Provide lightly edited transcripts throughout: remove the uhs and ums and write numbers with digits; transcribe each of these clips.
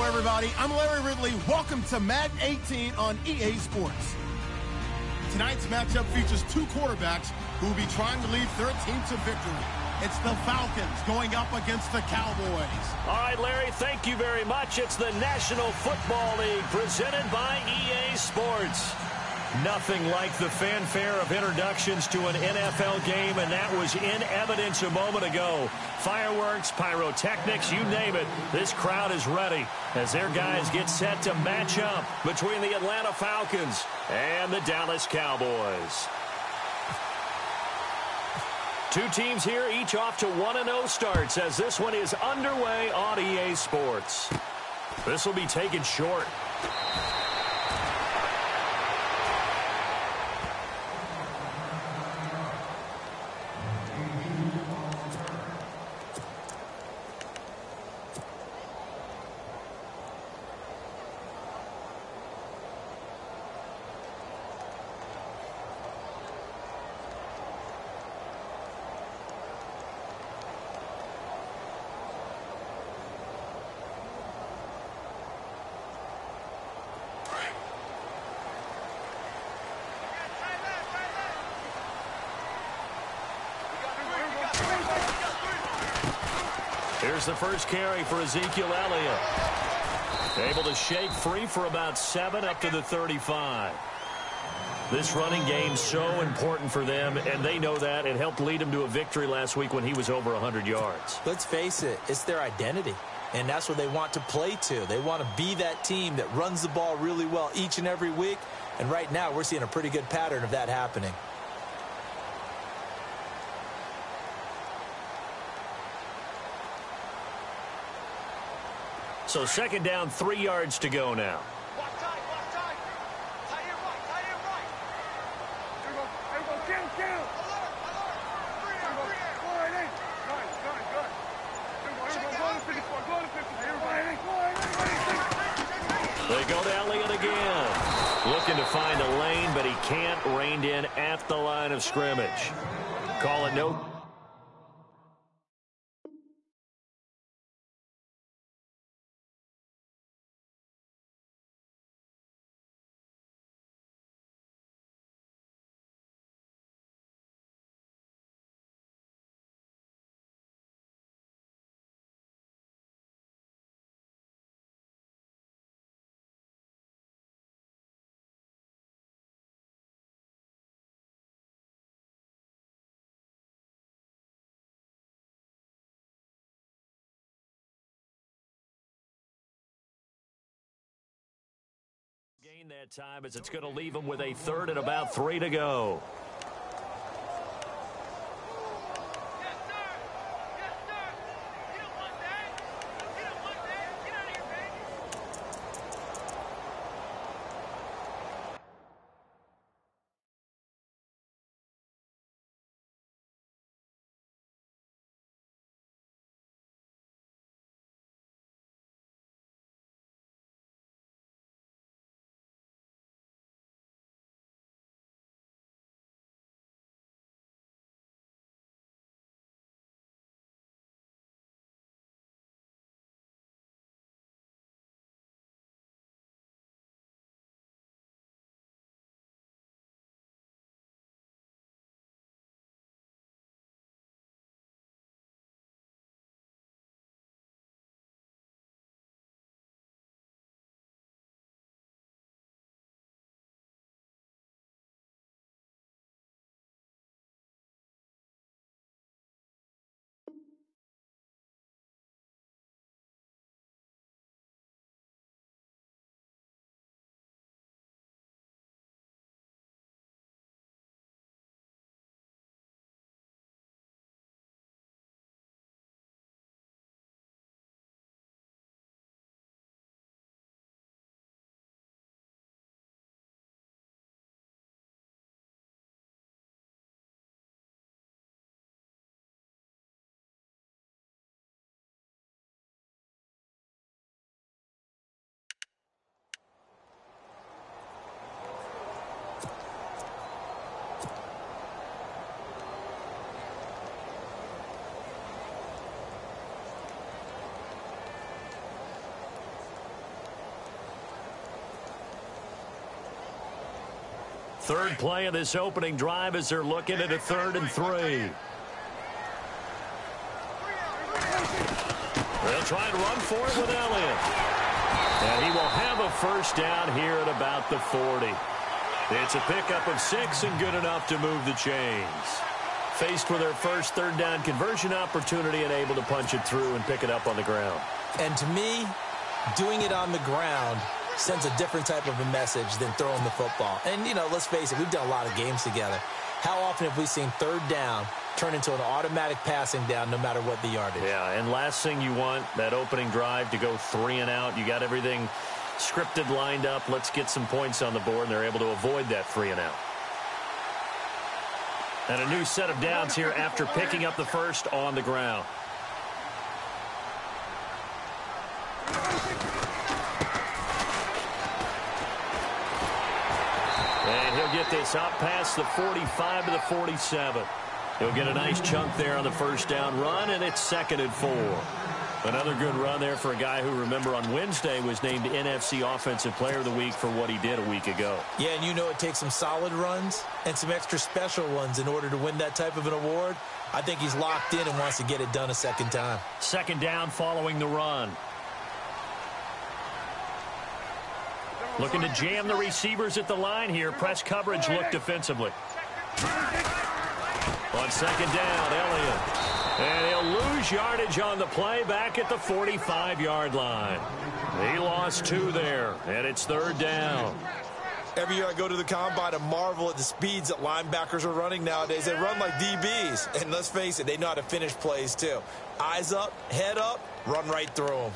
everybody. I'm Larry Ridley. Welcome to Madden 18 on EA Sports. Tonight's matchup features two quarterbacks who will be trying to lead their team to victory. It's the Falcons going up against the Cowboys. All right, Larry, thank you very much. It's the National Football League presented by EA Sports. Nothing like the fanfare of introductions to an NFL game, and that was in evidence a moment ago. Fireworks, pyrotechnics, you name it. This crowd is ready as their guys get set to match up between the Atlanta Falcons and the Dallas Cowboys. Two teams here, each off to 1-0 starts as this one is underway on EA Sports. This will be taken short. Here's the first carry for Ezekiel Elliott. Able to shake free for about 7 up to the 35. This running game so important for them, and they know that. It helped lead them to a victory last week when he was over 100 yards. Let's face it, it's their identity, and that's what they want to play to. They want to be that team that runs the ball really well each and every week, and right now we're seeing a pretty good pattern of that happening. So second down, 3 yards to go now. They go to Elliott again. Looking to find a lane, but he can't. Reined in at the line of scrimmage. Call it no. Gain that time as it's going to leave them with a third and about 3 to go. Third play of this opening drive as they're looking at a 3rd and 3. They'll try and run for it with Elliott. And he will have a first down here at about the 40. It's a pickup of 6 and good enough to move the chains. Faced with their first 3rd down conversion opportunity and able to punch it through and pick it up on the ground. And to me, doing it on the ground sends a different type of a message than throwing the football. And, you know, let's face it, we've done a lot of games together. How often have we seen 3rd down turn into an automatic passing down no matter what the yardage? Yeah, and last thing you want, that opening drive to go 3 and out. You got everything scripted, lined up. Let's get some points on the board, and they're able to avoid that 3 and out. And a new set of downs here after picking up the first on the ground. And he'll get this out past the 45 to the 47. He'll get a nice chunk there on the first down run, and it's 2nd and 4. Another good run there for a guy who, remember, on Wednesday was named NFC Offensive Player of the Week for what he did a week ago. Yeah, and you know it takes some solid runs and some extra special ones in order to win that type of an award. I think he's locked in and wants to get it done a second time. 2nd down following the run. Looking to jam the receivers at the line here. Press coverage look defensively. On 2nd down, Elliott. And he'll lose yardage on the play back at the 45-yard line. He lost 2 there, and it's 3rd down. Every year I go to the combine and marvel at the speeds that linebackers are running nowadays. They run like DBs, and let's face it, they know how to finish plays too. Eyes up, head up, run right through them.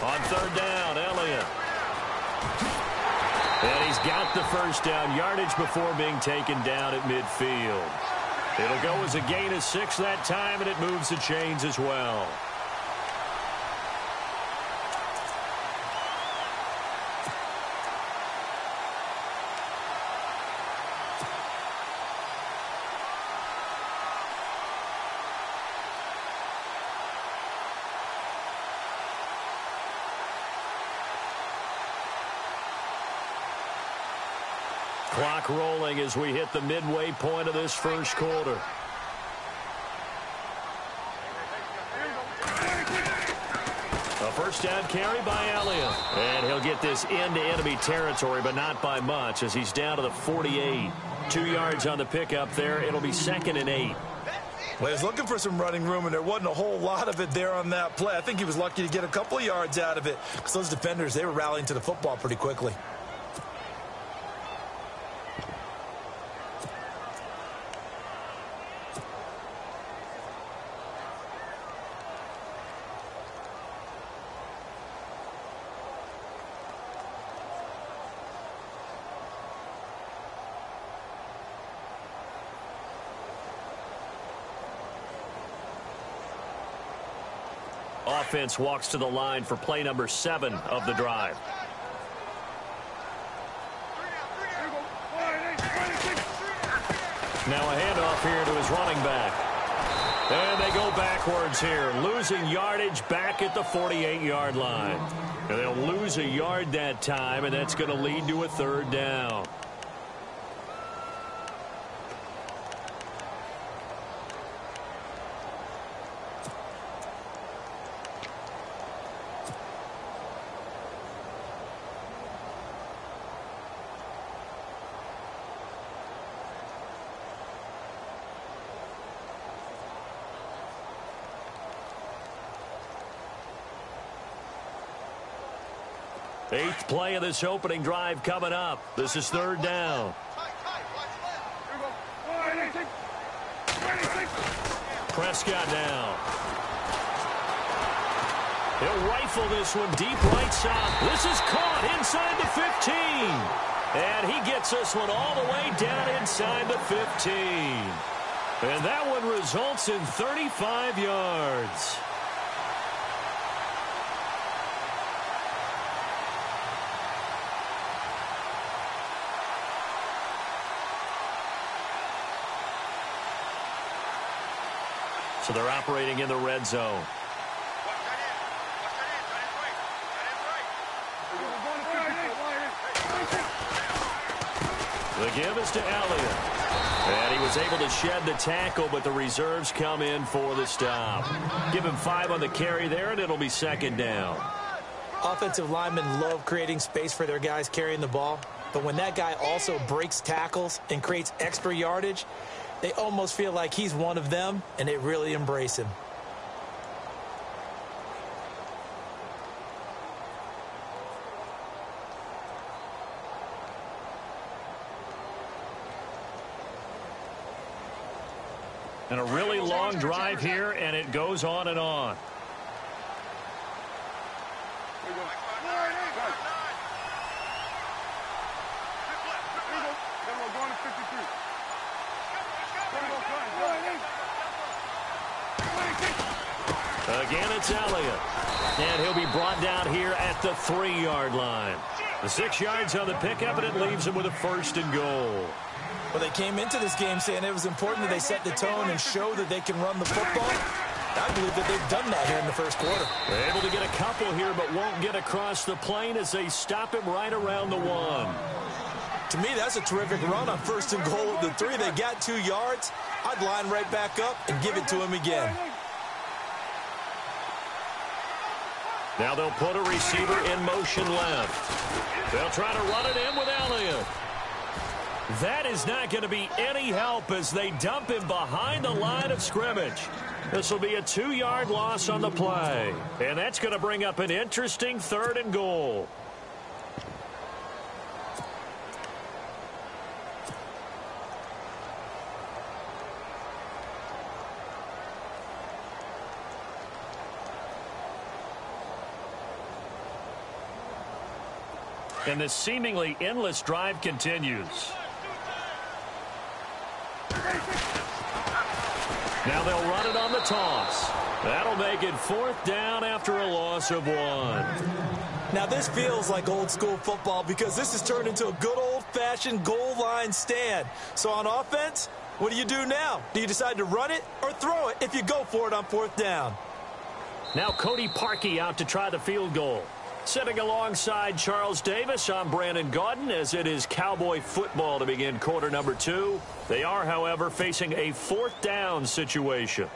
On 3rd down, Elliott. And he's got the first down yardage before being taken down at midfield. It'll go as a gain of 6 that time, and it moves the chains as well. Clock rolling as we hit the midway point of this first quarter. A first down carry by Elliott. And he'll get this into enemy territory, but not by much as he's down to the 48. 2 yards on the pickup there. It'll be 2nd and 8. Well, he was looking for some running room, and there wasn't a whole lot of it there on that play. I think he was lucky to get a couple of yards out of it because those defenders, they were rallying to the football pretty quickly. Offense walks to the line for play number 7 of the drive. Now a handoff here to his running back. And they go backwards here, losing yardage back at the 48-yard line. And they'll lose a yard that time, and that's going to lead to a 3rd down. Eighth play of this opening drive coming up. This is 3rd down. Prescott now. He'll rifle this one deep right side. This is caught inside the 15. And he gets this one all the way down inside the 15. And that one results in 35 yards. So they're operating in the red zone. The give is to Elliott. And he was able to shed the tackle, but the reserves come in for the stop. Give him 5 on the carry there, and it'll be second down. Offensive linemen love creating space for their guys carrying the ball. But when that guy also breaks tackles and creates extra yardage, they almost feel like he's one of them, and they really embrace him. And a really long drive here, and it goes on and on. Again, it's Elliott. And he'll be brought down here at the 3-yard line. The 6 yards on the pickup, and it leaves him with a 1st and goal. Well, they came into this game saying it was important that they set the tone and show that they can run the football. I believe that they've done that here in the first quarter. They're able to get a couple here, but won't get across the plane as they stop him right around the 1. To me, that's a terrific run on 1st and goal at the 3. They got 2 yards. I'd line right back up and give it to him again. Now they'll put a receiver in motion left. They'll try to run it in with Elliott. That is not going to be any help as they dump him behind the line of scrimmage. This will be a 2-yard loss on the play. And that's going to bring up an interesting 3rd and goal. And this seemingly endless drive continues. Now they'll run it on the toss. That'll make it 4th down after a loss of 1. Now this feels like old school football because this has turned into a good old-fashioned goal line stand. So on offense, what do you do now? Do you decide to run it or throw it if you go for it on 4th down? Now Cody Parkey out to try the field goal. Sitting alongside Charles Davis, I'm Brandon Gaudin as it is Cowboy football to begin quarter number 2. They are, however, facing a 4th down situation.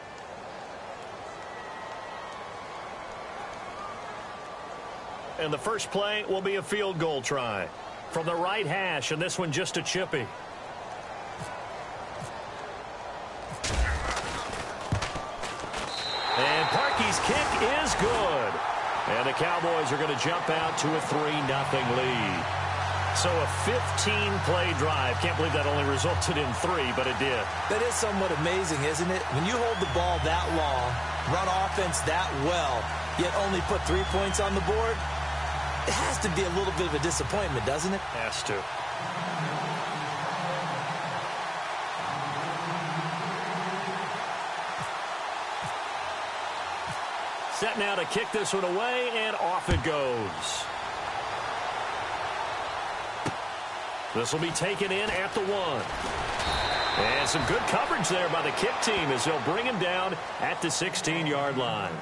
And the first play will be a field goal try from the right hash, and this one just a chippy. And Parkey's kick is good. And the Cowboys are going to jump out to a 3-0 lead. So a 15-play drive. Can't believe that only resulted in 3, but it did. That is somewhat amazing, isn't it? When you hold the ball that long, run offense that well, yet only put 3 points on the board, it has to be a little bit of a disappointment, doesn't it? Has to. Set now to kick this one away, and off it goes. This will be taken in at the 1. And some good coverage there by the kick team as they'll bring him down at the 16-yard line.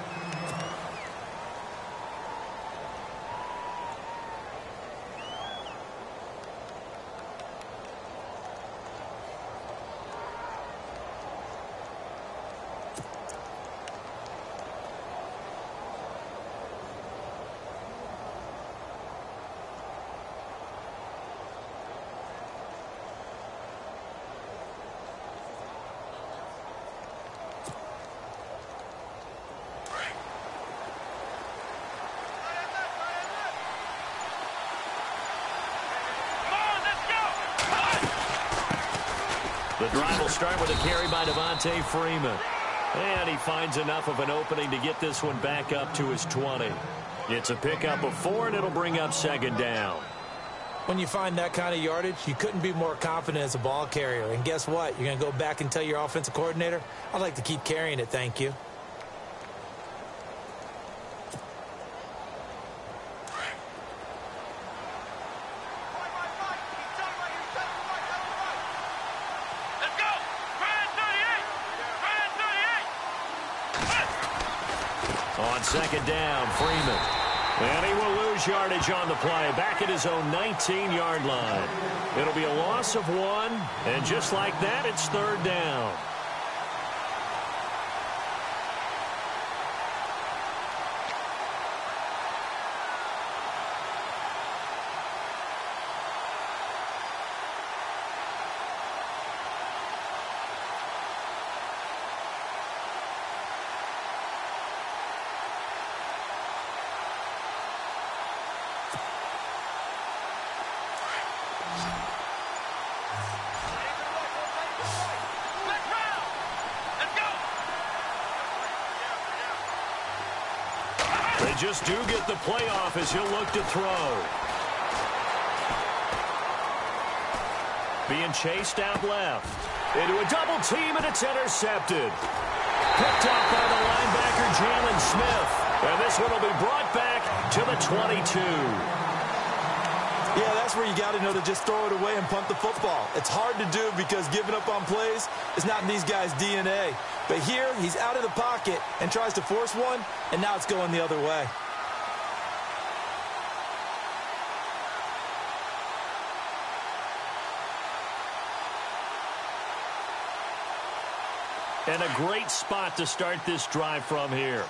The drive will start with a carry by Devontae Freeman. And he finds enough of an opening to get this one back up to his 20. It's a pickup of 4, and it'll bring up 2nd down. When you find that kind of yardage, you couldn't be more confident as a ball carrier. And guess what? You're going to go back and tell your offensive coordinator, I'd like to keep carrying it, thank you. On second down, Freeman. And he will lose yardage on the play, back at his own 19-yard line. It'll be a loss of 1, and just like that, it's third down. They just do get the playoff as he'll look to throw. Being chased out left. Into a double team, and it's intercepted. Picked up by the linebacker, Jalen Smith. And this one will be brought back to the 22. Yeah, that's where you got to know to just throw it away and punt the football. It's hard to do because giving up on plays is not in these guys' DNA. But here, he's out of the pocket and tries to force one, and now it's going the other way. And a great spot to start this drive from here.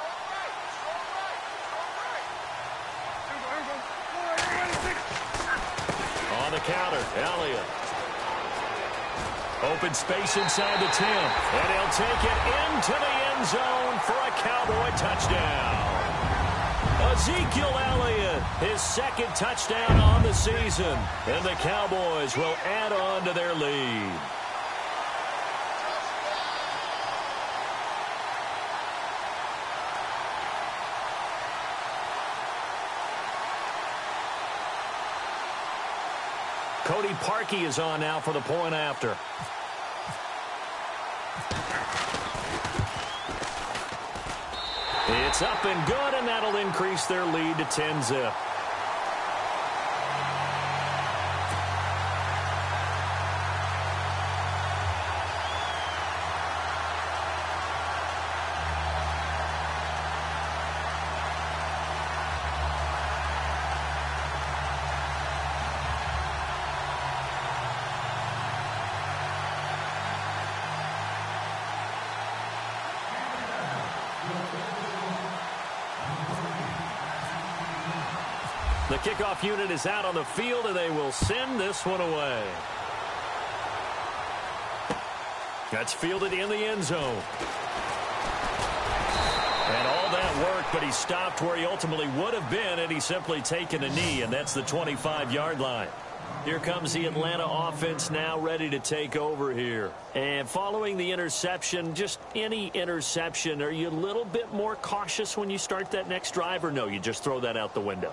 On the counter, Elliott. Open space inside the 10. And he'll take it into the end zone for a Cowboy touchdown. Ezekiel Elliott, his second touchdown on the season. And the Cowboys will add on to their lead. Cody Parkey is on now for the point after. It's up and good, and that'll increase their lead to 10-zip. The kickoff unit is out on the field, and they will send this one away. That's fielded in the end zone. And all that work, but he stopped where he ultimately would have been had he simply taken a knee, and that's the 25-yard line. Here comes the Atlanta offense now ready to take over here. And following the interception, just any interception, are you a little bit more cautious when you start that next drive, or no, you just throw that out the window?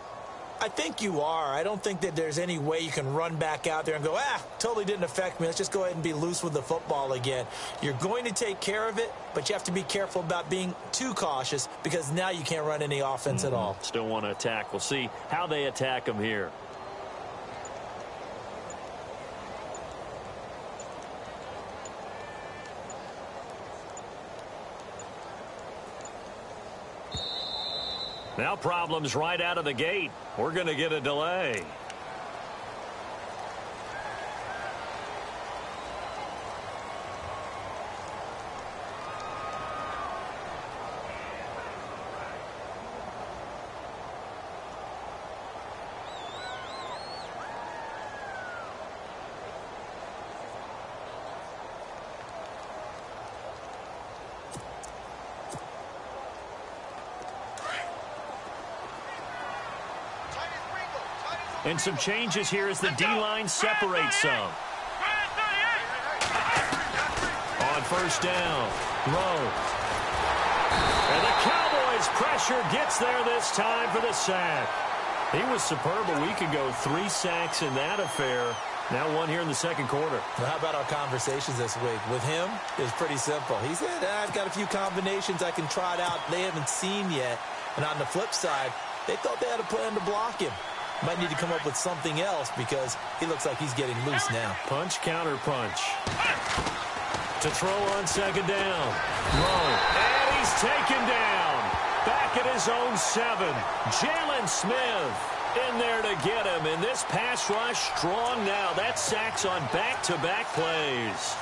I think you are. I don't think that there's any way you can run back out there and go, totally didn't affect me. Let's just go ahead and be loose with the football again. You're going to take care of it, but you have to be careful about being too cautious because now you can't run any offense at all. Still want to attack. We'll see how they attack them here. Now problems right out of the gate. We're going to get a delay. And some changes here as the D-line separates some. On first down, Rowe. And the Cowboys' pressure gets there this time for the sack. He was superb a week ago. 3 sacks in that affair. Now one here in the second quarter. Well, how about our conversations this week? With him, it was pretty simple. He said, I've got a few combinations I can try it out they haven't seen yet. And on the flip side, they thought they had a plan to block him. Might need to come up with something else because he looks like he's getting loose now. Punch, counter punch. To throw on second down. Rowe. And he's taken down. back at his own 7. Jalen Smith in there to get him. And this pass rush strong now. That's sacks on back-to-back plays.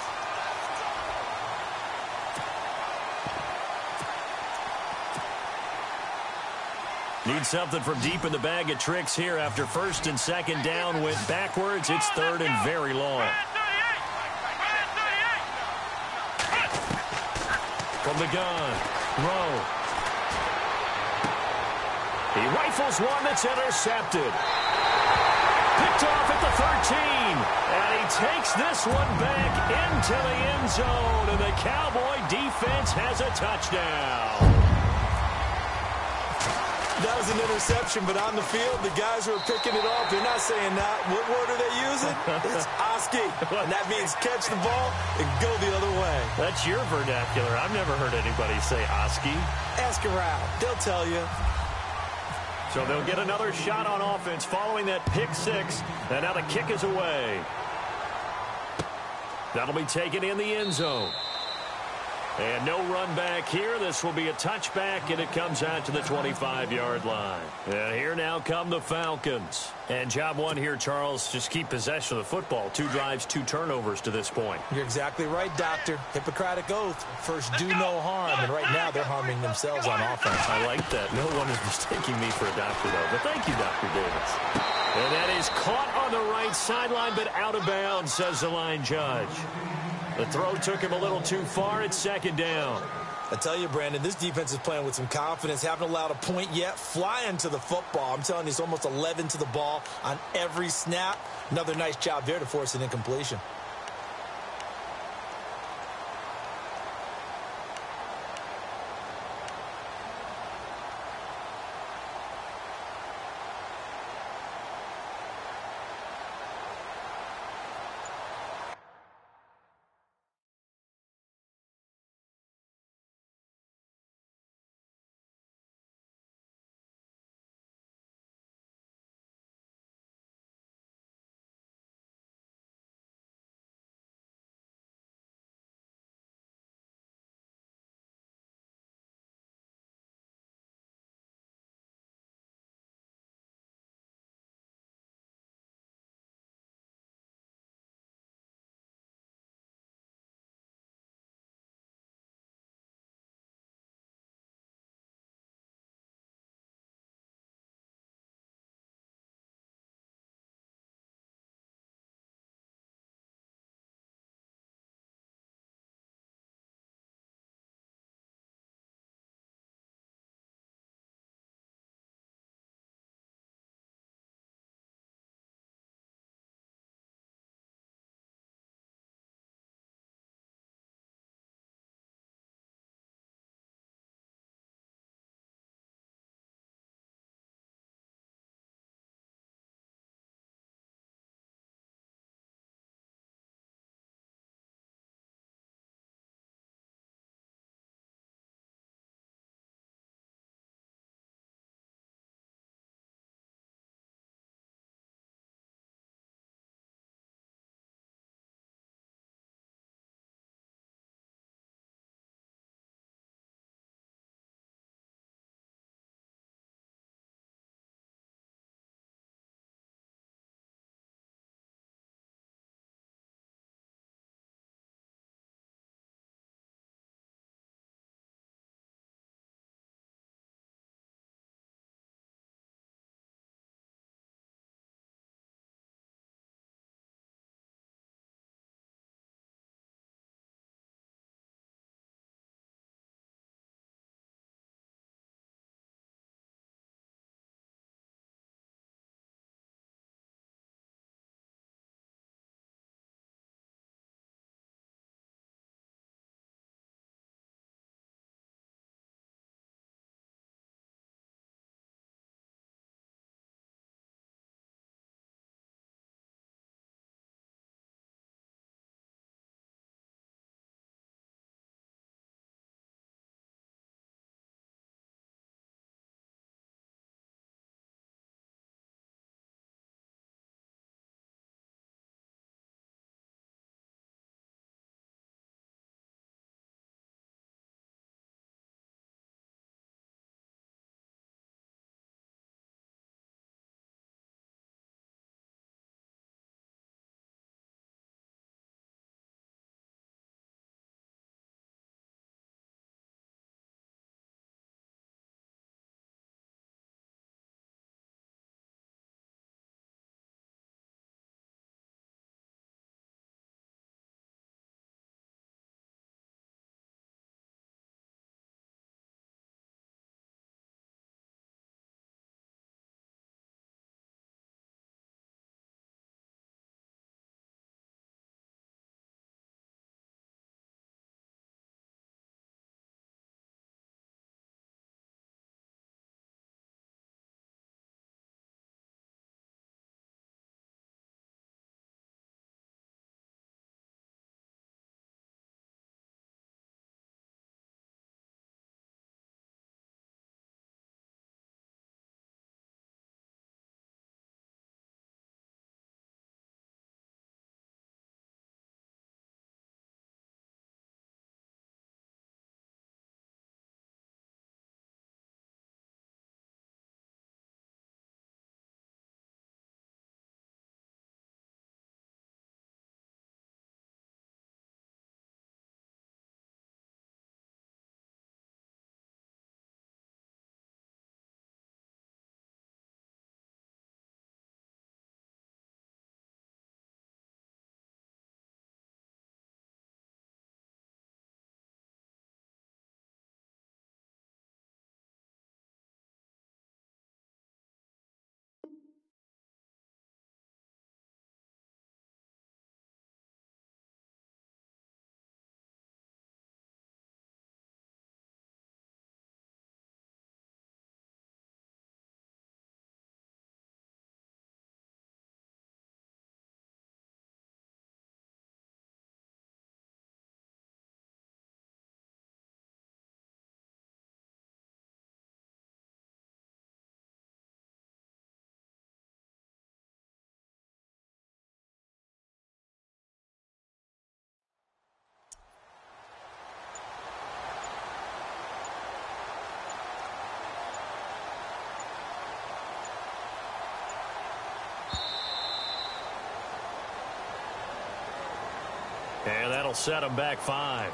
Need something from deep in the bag of tricks here after first and second down went backwards. It's third and very long. From the gun, Rowe. He rifles one that's intercepted. Picked off at the 13. And he takes this one back into the end zone. And the Cowboy defense has a touchdown. That was an interception, but on the field, the guys who are picking it off, they're not saying that. What word are they using? It's Oski. And that means catch the ball and go the other way. That's your vernacular. I've never heard anybody say Oski. Ask around. They'll tell you. So they'll get another shot on offense following that pick 6. And now the kick is away. That'll be taken in the end zone. And no run back here. This will be a touchback, and it comes out to the 25-yard line. And here now come the Falcons. And job one here, Charles, just keep possession of the football. 2 drives, 2 turnovers to this point. You're exactly right, Doctor. Hippocratic oath. First, do no harm. And right now, they're harming themselves on offense. I like that. No one is mistaking me for a doctor, though. But thank you, Dr. Davis. And that is caught on the right sideline, but out of bounds, says the line judge. The throw took him a little too far. It's second down. I tell you, Brandon, this defense is playing with some confidence. Haven't allowed a point yet. Flying to the football. I'm telling you, it's almost 11 to the ball on every snap. Another nice job there to force an incompletion. That'll set them back 5.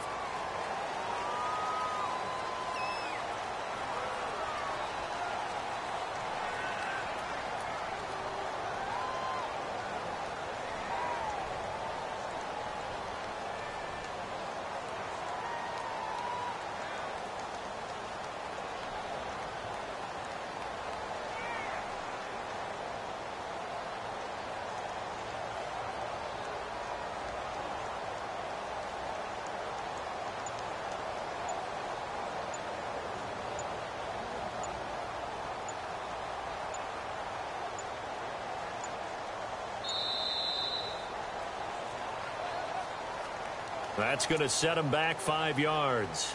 That's going to set him back 5 yards.